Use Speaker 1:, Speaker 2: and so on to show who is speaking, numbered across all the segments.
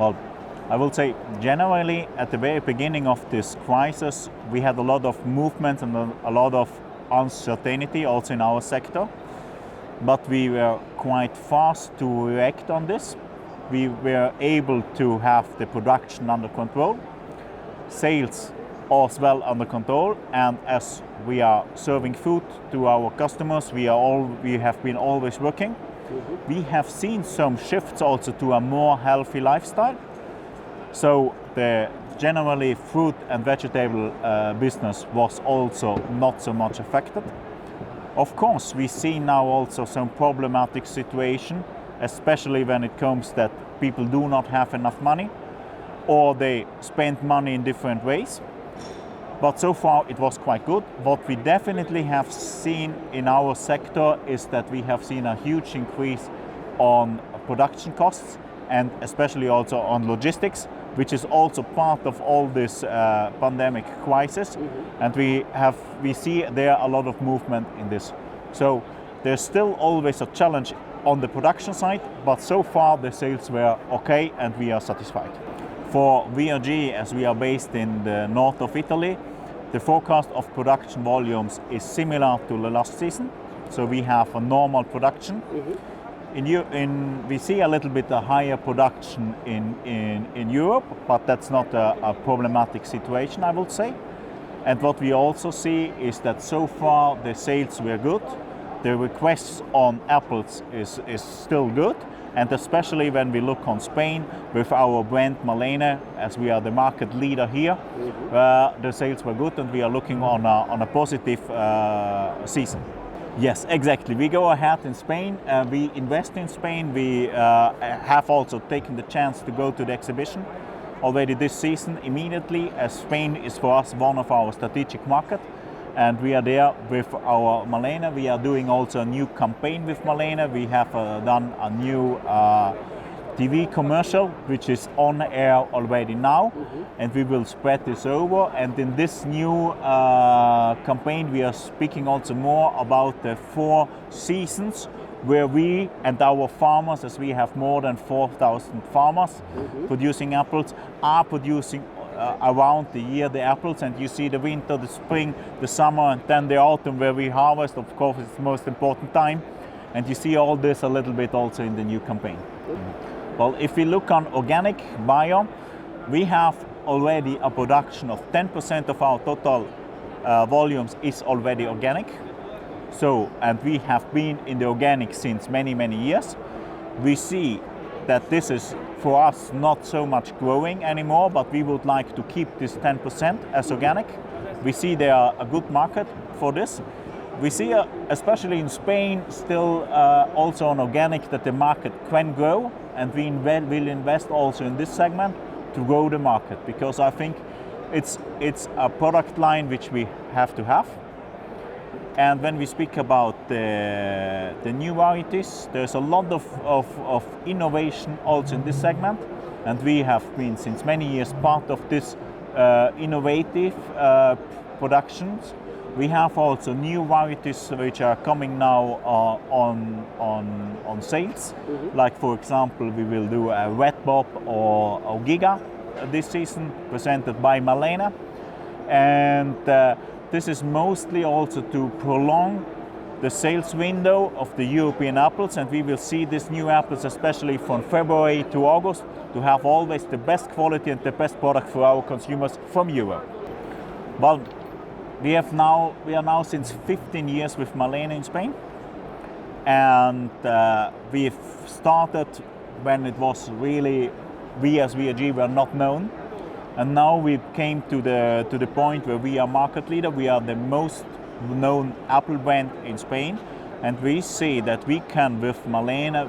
Speaker 1: Well, I will say generally at the very beginning of this crisis, we had a lot of movement and a lot of uncertainty also in our sector. But we were quite fast to react on this. We were able to have the production under control, sales as well under control, and as we are serving food to our customers, we have been always working. We have seen some shifts also to a more healthy lifestyle. So the generally fruit and vegetable business was also not so much affected. Of course, we see now also some problematic situation, especially when it comes that people do not have enough money or they spend money in different ways. But so far it was quite good. What we definitely have seen in our sector is that we have seen a huge increase on production costs and especially also on logistics, which is also part of all this pandemic crisis. And we see there a lot of movement in this. So there's still always a challenge on the production side, but so far the sales were okay and we are satisfied. For VOG, as we are based in the north of Italy, the forecast of production volumes is similar to the last season. So we have a normal production. We see a little bit a higher production in Europe, but that's not a problematic situation, I would say. And what we also see is that so far the sales were good. The requests on apples is still good. And especially when we look on Spain with our brand Malene, as we are the market leader here, the sales were good and we are looking on a positive season. Yes, exactly. We go ahead in Spain, we invest in Spain, we have also taken the chance to go to the exhibition already this season immediately, as Spain is for us one of our strategic markets. And we are there with our Malene. We are doing also a new campaign with Malene. We have done a new TV commercial, which is on air already now, and we will spread this over. And in this new campaign, we are speaking also more about the 4 seasons where we and our farmers, as we have more than 4,000 farmers producing apples, are producing around the year the apples. And you see the winter, the spring, the summer, and then the autumn where we harvest. Of course, it's the most important time. And you see all this a little bit also in the new campaign. Well, if we look on organic bio, we have already a production of 10% of our total volumes is already organic. So, and we have been in the organic since many, many years. We see that this is for us not so much growing anymore, but we would like to keep this 10% as organic. We see there are a good market for this. We see, especially in Spain, still also on organic, that the market can grow, and we will invest also in this segment to grow the market, because I think it's a product line which we have to have. And when we speak about the new varieties, there's a lot of innovation also in this segment, and we have been since many years part of this innovative productions. We have also new varieties which are coming now on sales. Like, for example, we will do a Red Bob or Giga this season, presented by Malene. And this is mostly also to prolong the sales window of the European apples, and we will see these new apples, especially from February to August, to have always the best quality and the best product for our consumers from Europe. Well, we are now since 15 years with Malene in Spain, and we've started when it was really, we as VOG were not known, and now we came to the point where we are market leader. We are the most known apple brand in Spain, and we see that we can with Malene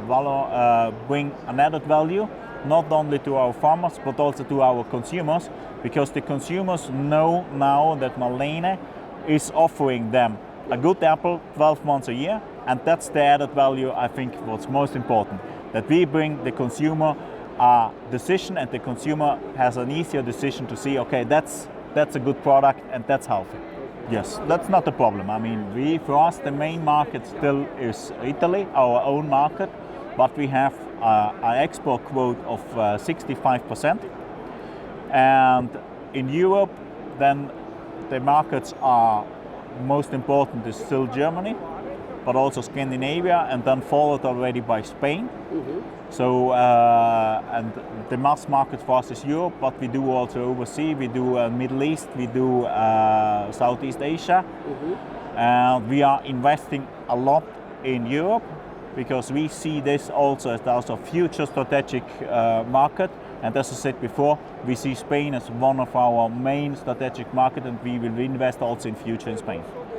Speaker 1: bring an added value, not only to our farmers but also to our consumers, because the consumers know now that Malene is offering them a good apple 12 months a year, and that's the added value, I think, what's most important, that we bring the consumer a decision, and the consumer has an easier decision to see, okay, that's a good product and that's healthy. Yes, that's not a problem. I mean, for us the main market still is Italy, our own market, but we have an export quote of 65%. And in Europe, then the markets are most important is still Germany, but also Scandinavia, and then followed already by Spain. So, and the mass market for us is Europe, but we do also overseas, we do Middle East, we do Southeast Asia. And we are investing a lot in Europe because we see this also as a future strategic market. And as I said before, we see Spain as one of our main strategic markets, and we will invest also in future in Spain.